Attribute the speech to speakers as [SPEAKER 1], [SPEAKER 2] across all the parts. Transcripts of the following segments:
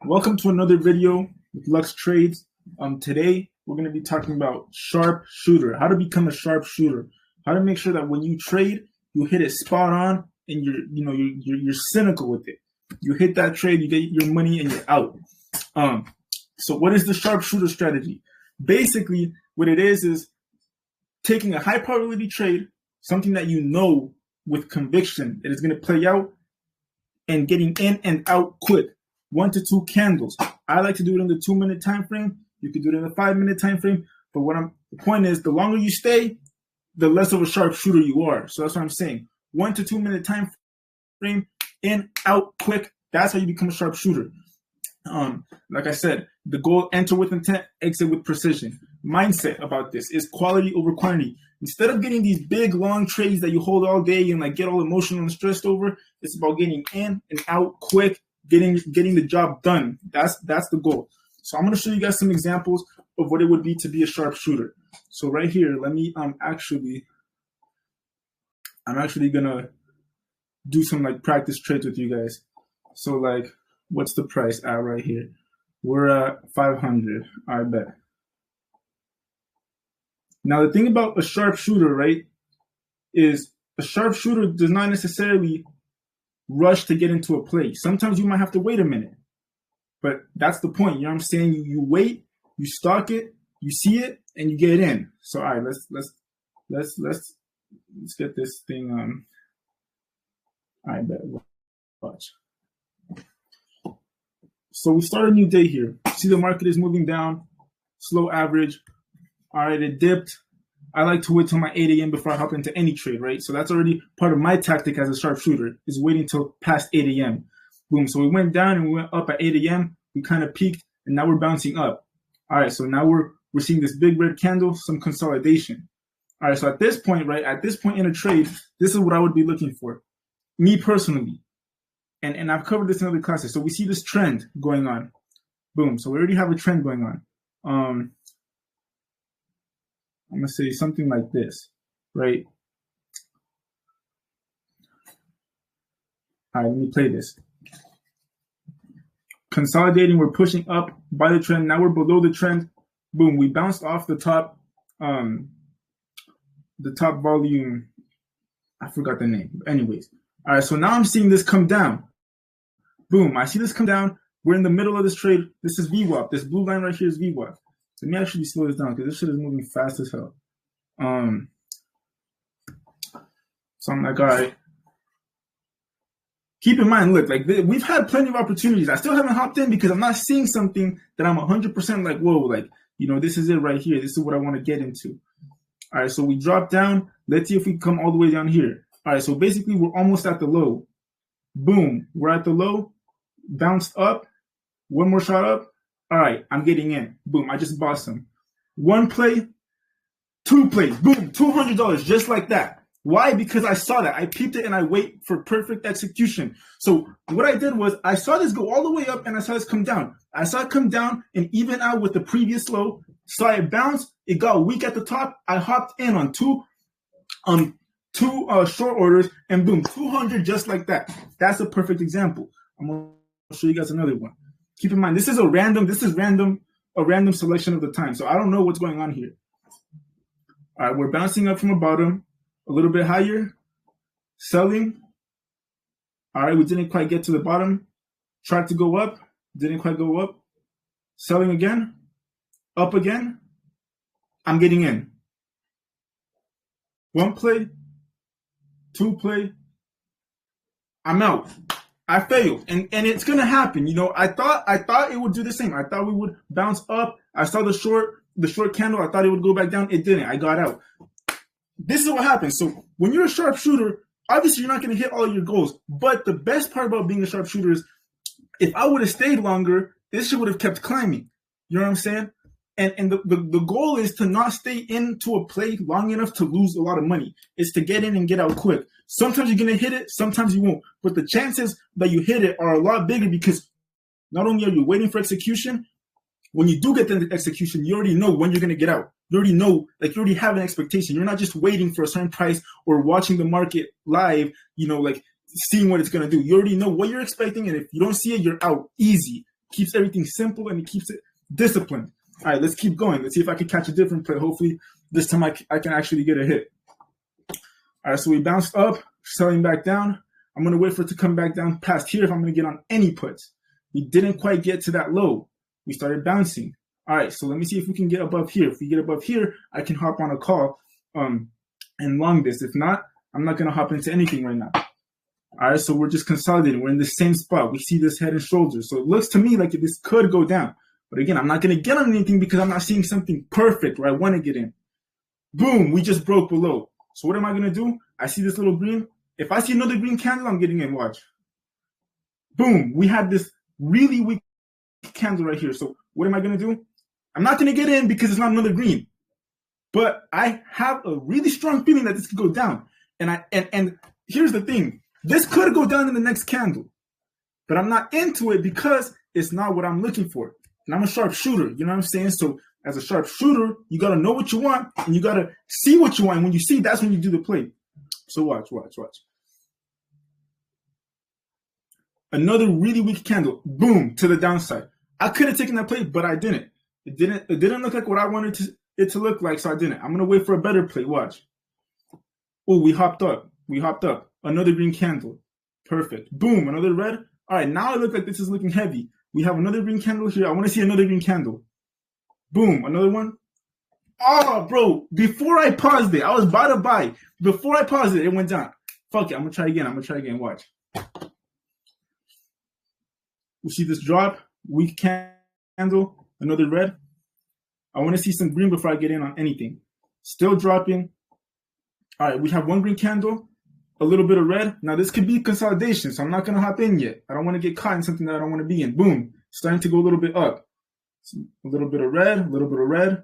[SPEAKER 1] Welcome to another video with Lux Trades. Today we're going to be talking about sharp shooter, how to become a sharp shooter, how to make sure that when you trade, you hit it spot on and you're cynical with it. You hit that trade, you get your money, and you're out. So what is the sharp shooter strategy? Basically, what it is taking a high probability trade, something that you know with conviction that is going to play out, and getting in and out quick. 1 to 2 candles. I like to do it in the 2-minute time frame. You can do it in the 5-minute time frame. But the point is, the longer you stay, the less of a sharp shooter you are. So that's what I'm saying. 1 to 2-minute time frame, in, out, quick. That's how you become a sharp shooter. Like I said, the goal: enter with intent, exit with precision. Mindset about this is quality over quantity. Instead of getting these big long trades that you hold all day and get all emotional and stressed over, it's about getting in and out quick. Getting the job done. That's the goal. So I'm going to show you guys some examples of what it would be to be a sharp shooter. So right here, let me I'm actually gonna do some practice trades with you guys. So what's the price at right here? We're at 500. I bet. Now the thing about a sharp shooter, right, is a sharp shooter does not necessarily rush to get into a play. Sometimes you might have to wait a minute, but that's the point. You know what I'm saying? You wait, you stock it, you see it, and you get in. So all right, let's get this thing on. I bet. Watch. So we start a new day here. See, the market is moving down, slow average. All right, it dipped. I like to wait till my 8 a.m. before I hop into any trade, right? So that's already part of my tactic as a sharpshooter, is waiting till past 8 a.m. Boom. So we went down and we went up at 8 a.m. We kind of peaked, and now we're bouncing up. All right, so now we're seeing this big red candle, some consolidation. All right, so at this point, right, in a trade, this is what I would be looking for, me personally. And I've covered this in other classes. So we see this trend going on. Boom. So we already have a trend going on. I'm going to say something like this, right? All right, let me play this. Consolidating, we're pushing up by the trend. Now we're below the trend. Boom, we bounced off the top volume. I forgot the name. Anyways, all right, so now I'm seeing this come down. Boom, I see this come down. We're in the middle of this trade. This is VWAP. This blue line right here is VWAP. Let me actually slow this down because this shit is moving fast as hell. So I'm like, all right. Keep in mind, look, we've had plenty of opportunities. I still haven't hopped in because I'm not seeing something that I'm 100% whoa, this is it right here. This is what I want to get into. All right, so we drop down. Let's see if we come all the way down here. All right, so basically we're almost at the low. Boom, we're at the low. Bounced up. One more shot up. All right, I'm getting in. Boom, I just bought some. 1 play, 2 plays. Boom, $200 just like that. Why? Because I saw that. I peeped it and I wait for perfect execution. So what I did was I saw this go all the way up and I saw this come down. I saw it come down and even out with the previous low. Saw it bounce. It got weak at the top. I hopped in on two short orders and boom, 200 just like that. That's a perfect example. I'm going to show you guys another one. Keep in mind, this is a random selection of the time. So I don't know what's going on here. All right, we're bouncing up from the bottom, a little bit higher, selling. All right, we didn't quite get to the bottom. Tried to go up, didn't quite go up. Selling again, up again. I'm getting in. 1 play, 2 play. I'm out. I failed, and it's gonna happen. I thought it would do the same. I thought we would bounce up. I saw the short candle. I thought it would go back down. It didn't. I got out. This is what happens. So when you're a sharpshooter, obviously you're not gonna hit all of your goals. But the best part about being a sharpshooter is, if I would have stayed longer, this shit would have kept climbing. You know what I'm saying? And the goal is to not stay into a play long enough to lose a lot of money. It's to get in and get out quick. Sometimes you're going to hit it, sometimes you won't. But the chances that you hit it are a lot bigger because not only are you waiting for execution, when you do get the execution, you already know when you're going to get out. You already know, you already have an expectation. You're not just waiting for a certain price or watching the market live, seeing what it's going to do. You already know what you're expecting, and if you don't see it, you're out easy. keeps everything simple, and it keeps it disciplined. All right, let's keep going. Let's see if I can catch a different play. Hopefully this time I can actually get a hit. All right, so we bounced up, selling back down. I'm going to wait for it to come back down past here if I'm going to get on any puts. We didn't quite get to that low. We started bouncing. All right, so let me see if we can get above here. If we get above here, I can hop on a call and long this. If not, I'm not going to hop into anything right now. All right, so we're just consolidating. We're in the same spot. We see this head and shoulders. So it looks to me like this could go down. But again, I'm not going to get on anything because I'm not seeing something perfect where I want to get in. Boom, we just broke below. So what am I going to do? I see this little green. If I see another green candle, I'm getting in. Watch. Boom, we had this really weak candle right here. So what am I going to do? I'm not going to get in because it's not another green. But I have a really strong feeling that this could go down. And here's the thing. This could go down in the next candle. But I'm not into it because it's not what I'm looking for. And I'm a sharp shooter. You know what I'm saying? So as a sharp shooter, you got to know what you want. And you got to see what you want. And when you see, that's when you do the play. So watch. Another really weak candle. Boom, to the downside. I could have taken that play, but I didn't. It didn't look like what I wanted it to look like, so I didn't. I'm going to wait for a better play. Watch. Oh, we hopped up. Another green candle. Perfect. Boom, another red. All right, now it looks like this is looking heavy. We have another green candle here. I want to see another green candle. Boom, another one. Oh, bro, before I paused it, I was about to buy. Before I paused it, it went down. Fuck it, I'm going to try again. Watch. You see this drop? Weak candle, another red. I want to see some green before I get in on anything. Still dropping. All right, we have one green candle, a little bit of red. Now, this could be consolidation, so I'm not going to hop in yet. I don't want to get caught in something that I don't want to be in. Boom, starting to go a little bit up. A little bit of red.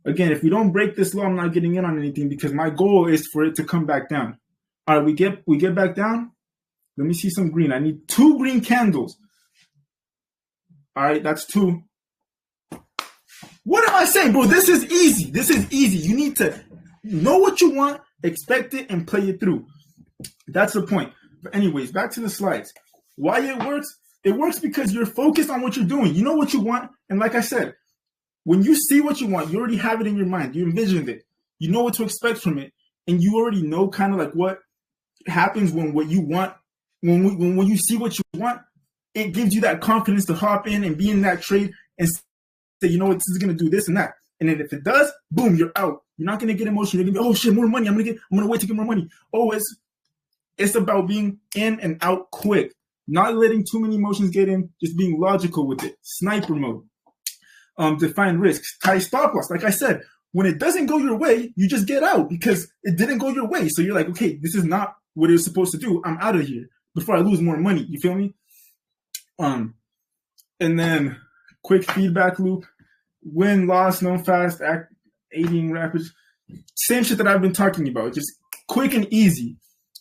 [SPEAKER 1] Again, if we don't break this low, I'm not getting in on anything because my goal is for it to come back down. All right, we get back down. Let me see some green. I need 2 green candles. All right, that's 2. What am I saying, bro? This is easy. You need to know what you want, expect it, and play it through. That's the point. But anyways, back to the slides. Why it works? It works because you're focused on what you're doing. You know what you want. And like I said, when you see what you want, you already have it in your mind. You envisioned it. You know what to expect from it. And you already know kind of like what happens when what you want, when you see what you want, it gives you that confidence to hop in and be in that trade and say, you know what, this is going to do this and that. And then if it does, boom, you're out. You're not going to get emotional. You're going to be, oh shit, more money. I'm going to wait to get more money. Oh, it's about being in and out quick. Not letting too many emotions get in, just being logical with it. Sniper mode. Define risks. Tie stop loss. Like I said, when it doesn't go your way, you just get out because it didn't go your way. So you're like, okay, this is not what it was supposed to do. I'm out of here before I lose more money. You feel me? And then quick feedback loop. Win, loss, known fast, aiding rapids. Same shit that I've been talking about. Just quick and easy.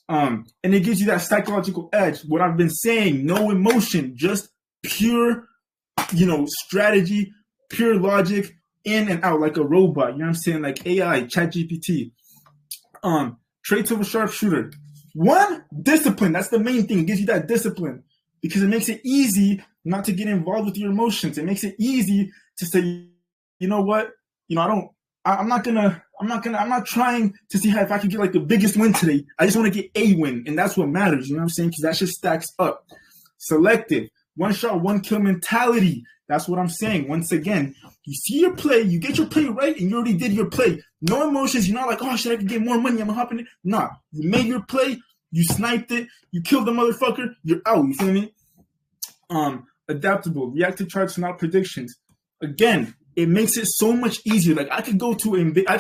[SPEAKER 1] And it gives you that psychological edge. What I've been saying, no emotion, just pure, strategy, pure logic, in and out like a robot. You know what I'm saying? Like AI, ChatGPT. Traits of a sharpshooter. 1, discipline. That's the main thing. It gives you that discipline because it makes it easy not to get involved with your emotions. It makes it easy to say, you know what? I'm not trying to see if I can get like the biggest win today. I just want to get a win. And that's what matters. You know what I'm saying? Because that shit stacks up. Selective. 1 shot, 1 kill mentality. That's what I'm saying. Once again, you see your play, you get your play right, and you already did your play. No emotions. You're not like, oh, shit, I can get more money. I'm hopping it. Nah. You made your play. You sniped it. You killed the motherfucker. You're out. You feel me? Adaptable. React to charts, not predictions. Again, it makes it so much easier. Like I could go to Nvidia, I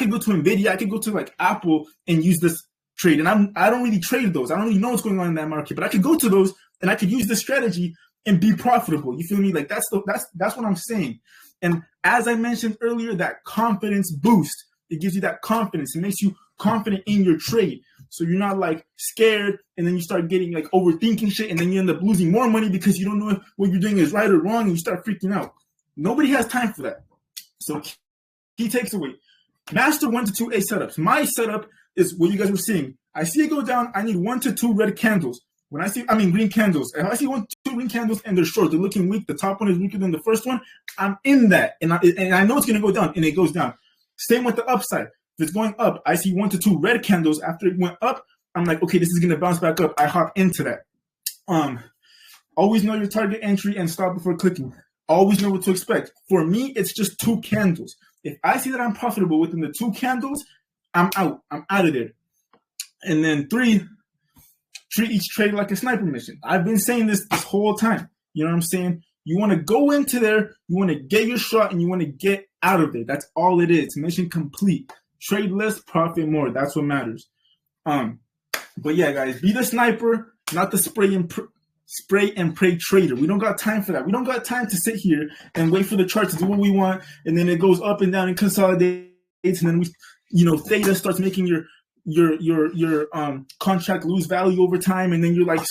[SPEAKER 1] could go to like Apple and use this trade. And I don't really trade those. I don't really know what's going on in that market, but I could go to those and I could use this strategy and be profitable. You feel me? Like that's what I'm saying. And as I mentioned earlier, that confidence boost, it gives you that confidence. It makes you confident in your trade. So you're not like scared and then you start getting like overthinking shit and then you end up losing more money because you don't know if what you're doing is right or wrong and you start freaking out. Nobody has time for that. So key takeaway, master 1 to 2 A setups. My setup is what you guys were seeing. I see it go down. I need 1 to 2 red candles. when I see, green candles, if I see 2 green candles and they're short, they're looking weak, the top one is weaker than the first one, I'm in that. And I know it's going to go down, and it goes down. Same with the upside. If it's going up, I see 1 to 2 red candles after it went up, I'm like, okay, this is going to bounce back up. I hop into that. Always know your target entry and stop before clicking. Always know what to expect. For me, it's just 2 candles. If I see that I'm profitable within the 2 candles, I'm out. I'm out of there. And then 3, treat each trade like a sniper mission. I've been saying this whole time. You know what I'm saying? You want to go into there, you want to get your shot, and you want to get out of there. That's all it is. Mission complete. Trade less, profit more. That's what matters. But yeah, guys, be the sniper, not the spray and pray trader. We don't got time for that. We don't got time to sit here and wait for the chart to do what we want, and then it goes up and down and consolidates, and then theta starts making your contract lose value over time, and then you're like,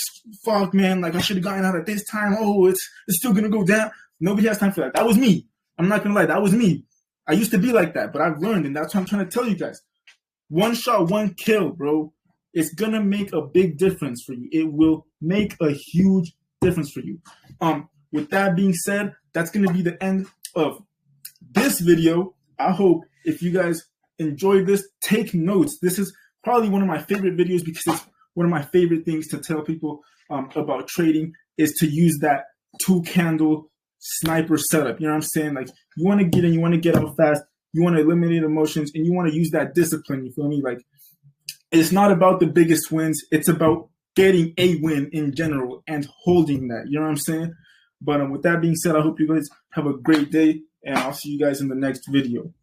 [SPEAKER 1] fuck, man, like I should have gotten out at this time. Oh, it's still gonna go down. Nobody has time for that. That was me. I'm not gonna lie, that was me. I used to be like that, but I've learned, and that's what I'm trying to tell you guys. 1 shot, 1 kill, bro. It's gonna make a big difference for you. It will make a huge difference for you. With that being said, that's gonna be the end of this video. I hope if you guys enjoyed this, take notes. This is probably one of my favorite videos because it's one of my favorite things to tell people about trading is to use that 2 candle sniper setup. You know what I'm saying? Like, you want to get in, you want to get out fast, you want to eliminate emotions, and you want to use that discipline. You feel me? Like, it's not about the biggest wins. It's about getting a win in general and holding that. You know what I'm saying? But with that being said, I hope you guys have a great day, and I'll see you guys in the next video.